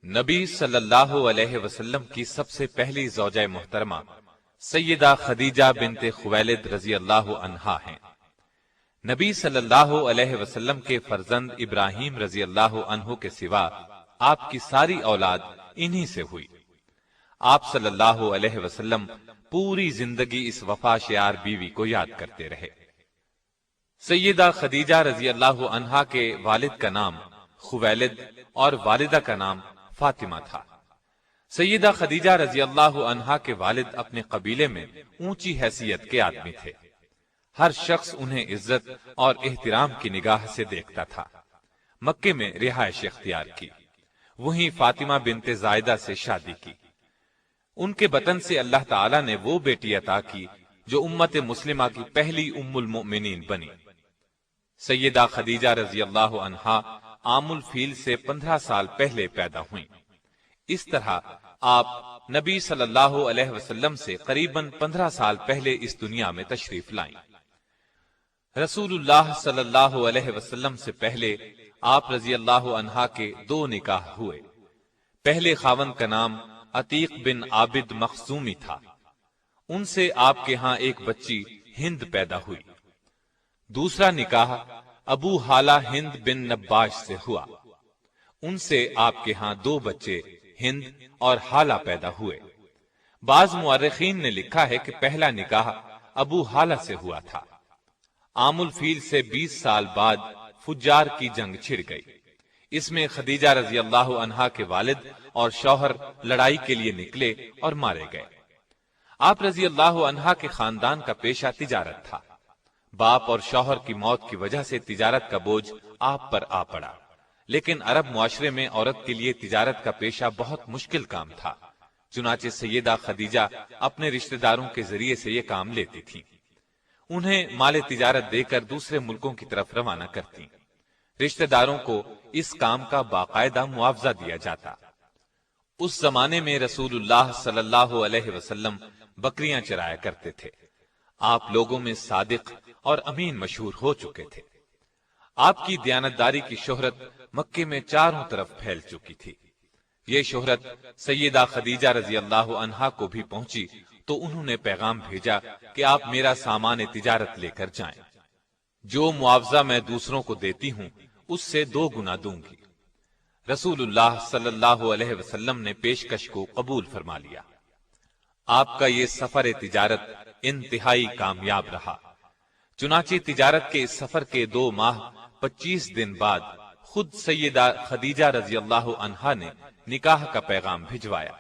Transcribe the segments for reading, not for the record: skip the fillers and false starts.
نبی صلی اللہ علیہ وسلم کی سب سے پہلی زوجہ محترمہ سیدہ خدیجہ بنت خویلد رضی اللہ عنہا ہیں۔ نبی صلی اللہ علیہ وسلم کے فرزند ابراہیم رضی اللہ عنہ کے سوا آپ کی ساری اولاد انہی سے ہوئی۔ آپ صلی اللہ علیہ وسلم پوری زندگی اس وفا شیار بیوی کو یاد کرتے رہے۔ سیدہ خدیجہ رضی اللہ عنہا کے والد کا نام خویلد اور والدہ کا نام فاطمہ تھا۔ سیدہ خدیجہ رضی اللہ عنہا کے والد اپنے قبیلے میں اونچی حیثیت کے آدمی تھے۔ ہر شخص انہیں عزت اور احترام کی نگاہ سے دیکھتا تھا۔ مکے میں رہائش اختیار کی، وہیں فاطمہ بنت زائدہ سے شادی کی۔ ان کے بطن سے اللہ تعالی نے وہ بیٹی عطا کی جو امت مسلمہ کی پہلی ام المؤمنین بنی۔ سیدہ خدیجہ رضی اللہ عنہا عام الفیل سے 15 سال پہلے پیدا ہوئیں۔ اس طرح آپ نبی صلی اللہ علیہ وسلم سے قریباً 15 سال پہلے اس دنیا میں تشریف لائیں۔ رسول اللہ صلی اللہ علیہ وسلم سے پہلے آپ رضی اللہ عنہا کے 2 نکاح ہوئے۔ پہلے خاوند کا نام عتیق بن عابد مخزومی تھا۔ ان سے آپ کے ہاں ایک بچی ہند پیدا ہوئی۔ دوسرا نکاح ابو حالہ ہند بن نباش سے ہوا۔ ان سے آپ کے ہاں 2 بچے ہند اور حالہ پیدا ہوئے۔ بعض مورخین نے لکھا ہے کہ پہلا نکاح ابو حالہ سے ہوا تھا۔ عام الفیل سے 20 سال بعد فجار کی جنگ چھڑ گئی۔ اس میں خدیجہ رضی اللہ عنہا کے والد اور شوہر لڑائی کے لیے نکلے اور مارے گئے۔ آپ رضی اللہ عنہا کے خاندان کا پیشہ تجارت تھا۔ باپ اور شوہر کی موت کی وجہ سے تجارت کا بوجھ آپ پر آ پڑا، لیکن عرب معاشرے میں عورت کے لیے تجارت کا پیشہ بہت مشکل کام تھا۔ چنانچہ سیدہ خدیجہ اپنے رشتہ داروں کے ذریعے سے یہ کام لیتی تھیں۔ انہیں مال تجارت دے کر دوسرے ملکوں کی طرف روانہ کرتی۔ رشتہ داروں کو اس کام کا باقاعدہ معاوضہ دیا جاتا۔ اس زمانے میں رسول اللہ صلی اللہ علیہ وسلم بکریاں چرایا کرتے تھے۔ آپ لوگوں میں صادق اور امین مشہور ہو چکے تھے۔ آپ کی دیانتداری کی شہرت مکے میں چاروں طرف پھیل چکی تھی۔ یہ شہرت سیدہ خدیجہ رضی اللہ عنہا کو بھی پہنچی تو انہوں نے پیغام بھیجا کہ آپ میرا سامان تجارت لے کر جائیں۔ جو معاوضہ میں دوسروں کو دیتی ہوں اس سے 2 گنا دوں گی۔ رسول اللہ صلی اللہ علیہ وسلم نے پیشکش کو قبول فرما لیا۔ آپ کا یہ سفر تجارت انتہائی کامیاب رہا۔ چنانچہ تجارت کے اس سفر کے 2 ماہ 25 دن بعد خود سیدہ خدیجہ رضی اللہ عنہا نے نکاح کا پیغام بھجوایا۔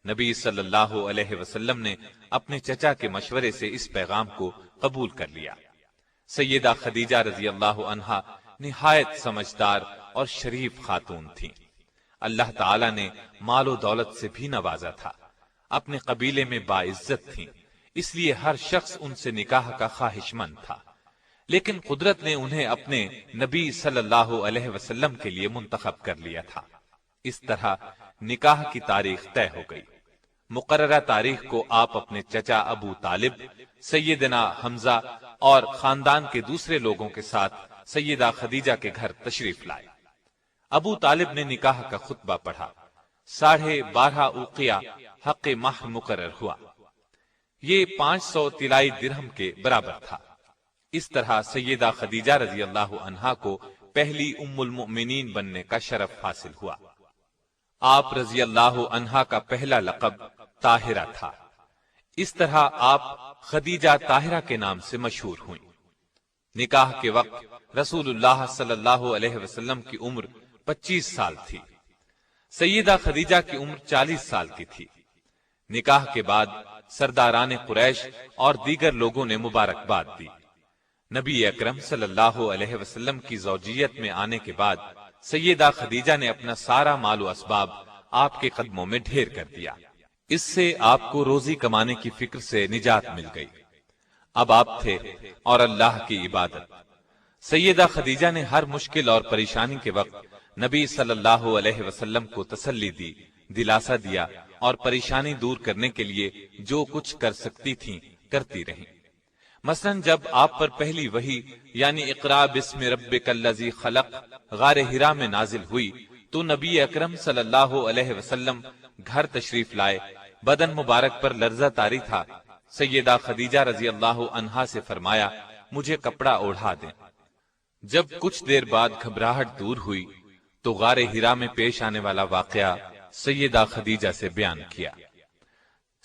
نبی صلی اللہ علیہ وسلم نے اپنے چچا کے مشورے سے اس پیغام کو قبول کر لیا۔ سیدہ خدیجہ رضی اللہ عنہا نہایت سمجھدار اور شریف خاتون تھیں۔ اللہ تعالی نے مال و دولت سے بھی نوازا تھا۔ اپنے قبیلے میں باعزت تھیں، اس لیے ہر شخص ان سے نکاح کا خواہش مند تھا۔ لیکن قدرت نے انہیں اپنے نبی صلی اللہ علیہ وسلم کے لیے منتخب کر لیا تھا۔ اس طرح نکاح کی تاریخ طے ہو گئی۔ مقررہ تاریخ کو آپ اپنے چچا ابو طالب، سیدنا حمزہ اور خاندان کے دوسرے لوگوں کے ساتھ سیدہ خدیجہ کے گھر تشریف لائے۔ ابو طالب نے نکاح کا خطبہ پڑھا۔ 12.5 اوقیہ حق مہر مقرر ہوا۔ یہ 500 طلائی درہم کے برابر تھا۔ اس طرح سیدہ خدیجہ رضی اللہ عنہا کو پہلی ام المؤمنین بننے کا شرف حاصل ہوا۔ آپ رضی اللہ عنہا کا پہلا لقب طاہرہ تھا۔ اس طرح آپ خدیجہ طاہرہ کے نام سے مشہور ہوئیں۔ نکاح کے وقت رسول اللہ صلی اللہ علیہ وسلم کی عمر 25 سال تھی۔ سیدہ خدیجہ کی عمر 40 سال کی تھی۔ نکاح کے بعد سرداران قریش اور دیگر لوگوں نے مبارکباد دی۔ نبی اکرم صلی اللہ علیہ وسلم کی زوجیت میں آنے کے بعد سیدہ خدیجہ نے اپنا سارا مال و اسباب آپ کے قدموں میں ڈھیر کر دیا۔ اس سے آپ کو روزی کمانے کی فکر سے نجات مل گئی۔ اب آپ تھے اور اللہ کی عبادت۔ سیدہ خدیجہ نے ہر مشکل اور پریشانی کے وقت نبی صلی اللہ علیہ وسلم کو تسلی دی، دلاسا دیا اور پریشانی دور کرنے کے لیے جو کچھ کر سکتی تھیں کرتی رہیں۔ مثلا جب آپ پر پہلی وحی یعنی اقرا بسم ربک الذی خلق غار حرا میں نازل ہوئی تو نبی اکرم صلی اللہ علیہ وسلم گھر تشریف لائے، بدن مبارک پر لرزہ طاری تھا۔ سیدہ خدیجہ رضی اللہ عنہا سے فرمایا مجھے کپڑا اوڑھا دیں۔ جب کچھ دیر بعد گھبراہٹ دور ہوئی تو غار ہرا میں پیش آنے والا واقعہ سیدہ خدیجہ سے بیان کیا۔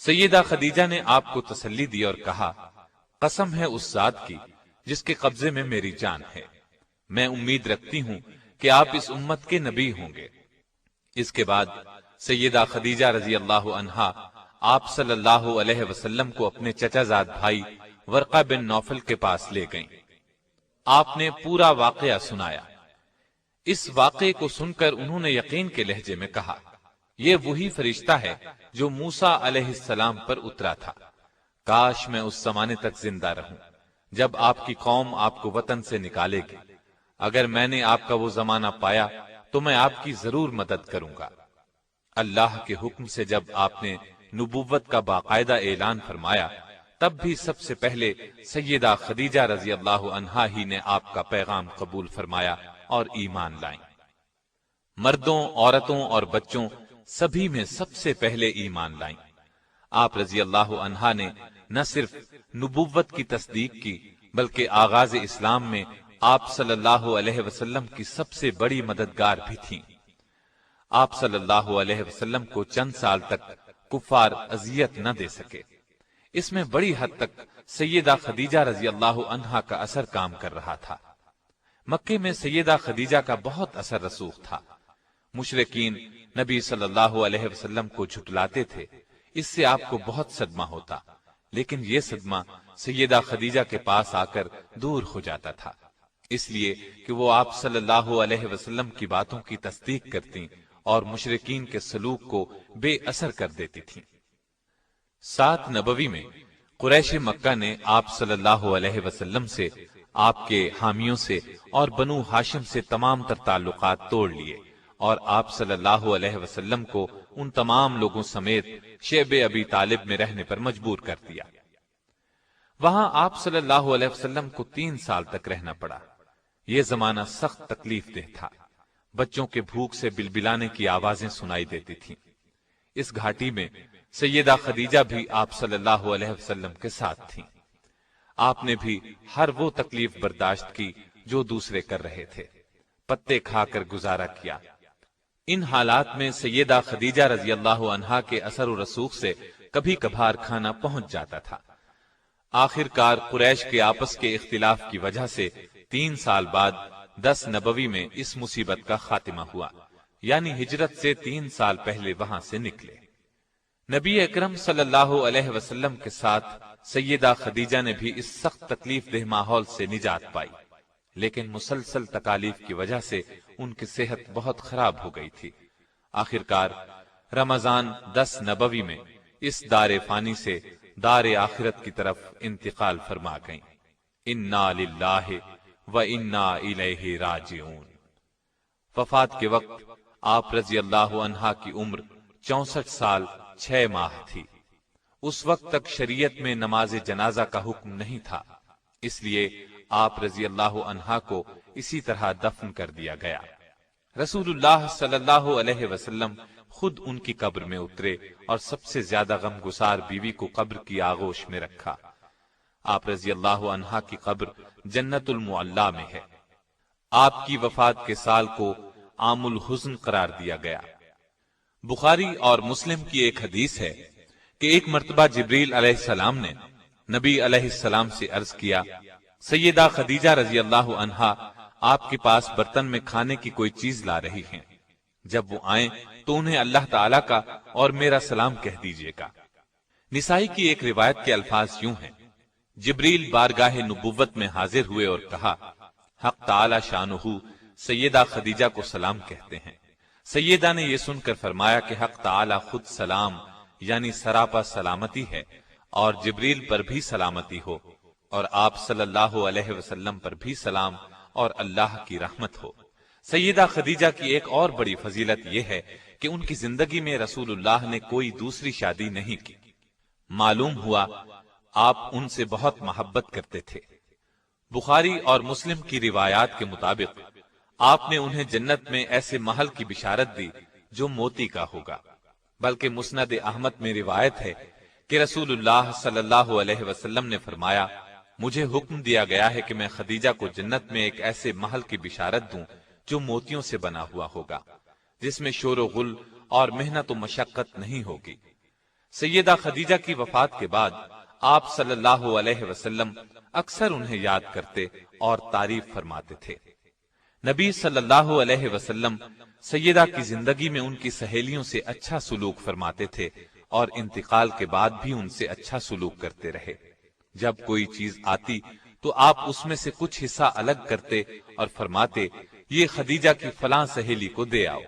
سیدہ خدیجہ نے آپ کو تسلی دی اور کہا قسم ہے اس ذات کی جس کے قبضے میں میری جان ہے، میں امید رکھتی ہوں کہ آپ اس امت کے نبی ہوں گے۔ اس کے بعد سیدہ خدیجہ رضی اللہ عنہا آپ صلی اللہ علیہ وسلم کو اپنے چچا زاد بھائی ورقہ بن نوفل کے پاس لے گئیں۔ آپ نے پورا واقعہ سنایا۔ اس واقعے کو سن کر انہوں نے یقین کے لہجے میں کہا یہ وہی فرشتہ ہے جو موسیٰ علیہ السلام پر اترا تھا، کاش میں اس زمانے تک زندہ رہوں جب آپ کی قوم آپ کو وطن سے نکالے گی۔ اگر میں نے آپ کا وہ زمانہ پایا تو میں آپ کی ضرور مدد کروں گا۔ اللہ کے حکم سے جب آپ نے نبوت کا باقاعدہ اعلان فرمایا تب بھی سب سے پہلے سیدہ خدیجہ رضی اللہ عنہا ہی نے آپ کا پیغام قبول فرمایا اور ایمان لائیں۔ مردوں، عورتوں اور بچوں سبھی میں سب سے پہلے ایمان لائیں۔ آپ رضی اللہ عنہا نے نہ صرف نبوت کی تصدیق کی بلکہ آغاز اسلام میں آپ صلی اللہ علیہ وسلم کی سب سے بڑی مددگار بھی تھیں۔ آپ صلی اللہ علیہ وسلم کو چند سال تک کفار اذیت نہ دے سکے۔ اس میں بڑی حد تک سیدہ خدیجہ رضی اللہ عنہا کا اثر کام کر رہا تھا۔ مکے میں سیدہ خدیجہ کا بہت اثر رسوخ تھا۔ مشرکین نبی صلی اللہ علیہ وسلم کو جھٹلاتے تھے، اس سے آپ کو بہت صدمہ ہوتا، لیکن یہ صدمہ سیدہ خدیجہ کے پاس آ کر دور ہو جاتا تھا، اس لیے کہ وہ آپ صلی اللہ علیہ وسلم کی باتوں کی تصدیق کرتی اور مشرکین کے سلوک کو بے اثر کر دیتی تھیں۔ 7 نبوی میں قریش مکہ نے آپ صلی اللہ علیہ وسلم سے، آپ کے حامیوں سے اور بنو ہاشم سے تمام تر تعلقات توڑ لیے اور آپ صلی اللہ علیہ وسلم کو ان تمام لوگوں سمیت شیب ابی طالب میں رہنے پر مجبور کر دیا۔ وہاں آپ صلی اللہ علیہ وسلم کو 3 سال تک رہنا پڑا۔ یہ زمانہ سخت تکلیف دہ تھا۔ بچوں کے بھوک سے بلبلانے کی آوازیں سنائی دیتی تھیں۔ اس گھاٹی میں سیدہ خدیجہ بھی آپ صلی اللہ علیہ وسلم کے ساتھ تھیں۔ آپ نے بھی ہر وہ تکلیف برداشت کی جو دوسرے کر رہے تھے، پتے کھا کر گزارا کیا۔ ان حالات میں سیدہ خدیجہ رضی اللہ عنہا کے اثر و رسوخ سے کبھی کبھار کھانا پہنچ جاتا تھا۔ آخر کار قریش کے آپس کے اختلاف کی وجہ سے 3 سال بعد 10 نبوی میں اس مصیبت کا خاتمہ ہوا، یعنی ہجرت سے 3 سال پہلے وہاں سے نکلے۔ نبی اکرم صلی اللہ علیہ وسلم کے ساتھ سیدہ خدیجہ نے بھی اس سخت تکلیف دہ ماحول سے نجات پائی، لیکن مسلسل تکالیف کی وجہ سے ان کی صحت بہت خراب ہو گئی تھی۔ آخر کار رمضان 10 نبوی میں اس دار فانی سے دار آخرت کی طرف انتقال فرما گئیں۔ انا للہ و انا الیہ راجعون۔ وفات کے وقت آپ رضی اللہ عنہا کی عمر 64 سال 6 ماہ تھی۔ اس وقت تک شریعت میں نماز جنازہ کا حکم نہیں تھا، اس لیے آپ رضی اللہ عنہا کو اسی طرح دفن کر دیا گیا۔ رسول اللہ صلی اللہ علیہ وسلم خود ان کی قبر میں اترے اور سب سے زیادہ غمگسار بیوی کو قبر کی آغوش میں رکھا۔ آپ رضی اللہ عنہا کی قبر جنت المعلا میں ہے۔ آپ کی وفات کے سال کو عام الحزن قرار دیا گیا۔ بخاری اور مسلم کی ایک حدیث ہے کہ ایک مرتبہ جبریل علیہ السلام نے نبی علیہ السلام سے عرض کیا، سیدہ خدیجہ رضی اللہ عنہا آپ کے پاس برتن میں کھانے کی کوئی چیز لا رہی ہیں، جب وہ آئیں تو انہیں اللہ تعالیٰ کا اور میرا سلام کہہ دیجیے گا۔ نسائی کی ایک روایت کے الفاظ یوں ہیں، جبریل بارگاہ نبوت میں حاضر ہوئے اور کہا، حق تعالی شانہ سیدہ خدیجہ کو سلام کہتے ہیں۔ سیدہ نے یہ سن کر فرمایا کہ حق تعالی خود سلام یعنی سراپا سلامتی ہے اور جبریل پر بھی سلامتی ہو، اور آپ صلی اللہ علیہ وسلم پر بھی سلام اور اللہ کی رحمت ہو۔ سیدہ خدیجہ کی ایک اور بڑی فضیلت یہ ہے کہ ان کی زندگی میں رسول اللہ نے کوئی دوسری شادی نہیں کی۔ معلوم ہوا آپ ان سے بہت محبت کرتے تھے۔ بخاری اور مسلم کی روایات کے مطابق آپ نے انہیں جنت میں ایسے محل کی بشارت دی جو موتی کا ہوگا۔ بلکہ مسند احمد میں روایت ہے کہ رسول اللہ صلی اللہ علیہ وسلم نے فرمایا، مجھے حکم دیا گیا ہے کہ میں خدیجہ کو جنت میں ایک ایسے محل کی بشارت دوں جو موتیوں سے بنا ہوا ہوگا، جس میں شور و غل اور محنت و مشقت نہیں ہوگی۔ سیدہ خدیجہ کی وفات کے بعد آپ صلی اللہ علیہ وسلم اکثر انہیں یاد کرتے اور تعریف فرماتے تھے۔ نبی صلی اللہ علیہ وسلم سیدہ کی زندگی میں ان کی سہیلیوں سے اچھا سلوک فرماتے تھے اور انتقال کے بعد بھی ان سے اچھا سلوک کرتے رہے۔ جب کوئی چیز آتی تو آپ اس میں سے کچھ حصہ الگ کرتے اور فرماتے، یہ خدیجہ کی فلاں سہیلی کو دے آؤ۔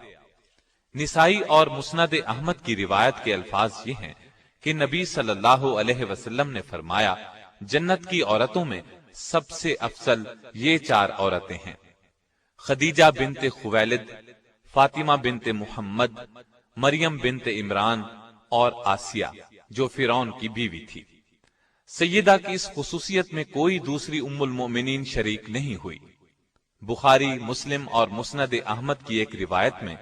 نسائی اور مسند احمد کی روایت کے الفاظ یہ ہیں کہ نبی صلی اللہ علیہ وسلم نے فرمایا، جنت کی عورتوں میں سب سے افضل یہ 4 عورتیں ہیں: خدیجہ بنت خویلد، فاطمہ بنت محمد، مریم بنت عمران اور آسیہ جو فرعون کی بیوی تھی۔ سیدہ کی اس خصوصیت میں کوئی دوسری ام المؤمنین شریک نہیں ہوئی۔ بخاری، مسلم اور مسند احمد کی ایک روایت میں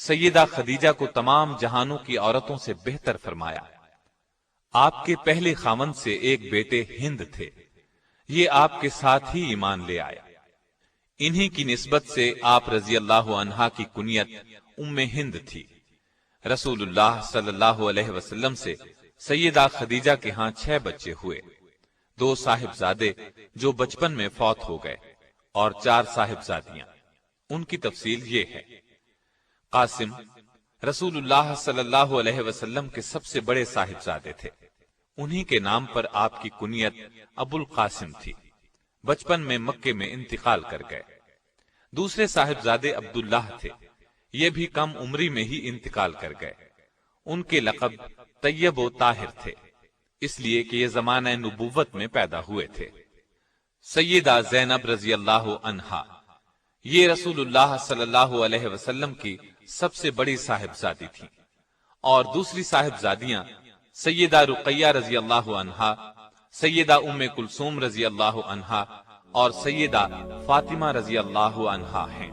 سیدہ خدیجہ کو تمام جہانوں کی عورتوں سے بہتر فرمایا۔ آپ کے پہلے خاوند سے ایک بیٹے ہند تھے، یہ آپ کے ساتھ ہی ایمان لے آیا۔ انہی کی نسبت سے آپ رضی اللہ عنہا کی کنیت ام ہند تھی۔ رسول اللہ صلی اللہ علیہ وسلم سے سیدہ خدیجہ کے ہاں 6 بچے ہوئے، 2 صاحبزادے جو بچپن میں فوت ہو گئے اور 4 صاحبزادیاں۔ ان کی تفصیل یہ ہے: قاسم رسول اللہ صلی اللہ علیہ وسلم کے سب سے بڑے صاحبزادے تھے، انہی کے نام پر آپ کی کنیت ابو القاسم تھی۔ بچپن میں مکے میں انتقال کر گئے۔ دوسرے صاحبزادے عبداللہ تھے، یہ بھی کم عمری میں ہی انتقال کر گئے۔ ان کے لقب طیب و طاہر تھے، اس لیے کہ یہ زمانہ نبوت میں پیدا ہوئے تھے۔ سیدہ زینب رضی اللہ عنہا، یہ رسول اللہ صلی اللہ علیہ وسلم کی سب سے بڑی صاحبزادی تھی، اور دوسری صاحبزادیاں سیدہ رقیہ رضی اللہ عنہا، سیدہ ام کلثوم رضی اللہ عنہا اور سیدہ فاطمہ رضی اللہ عنہا ہیں۔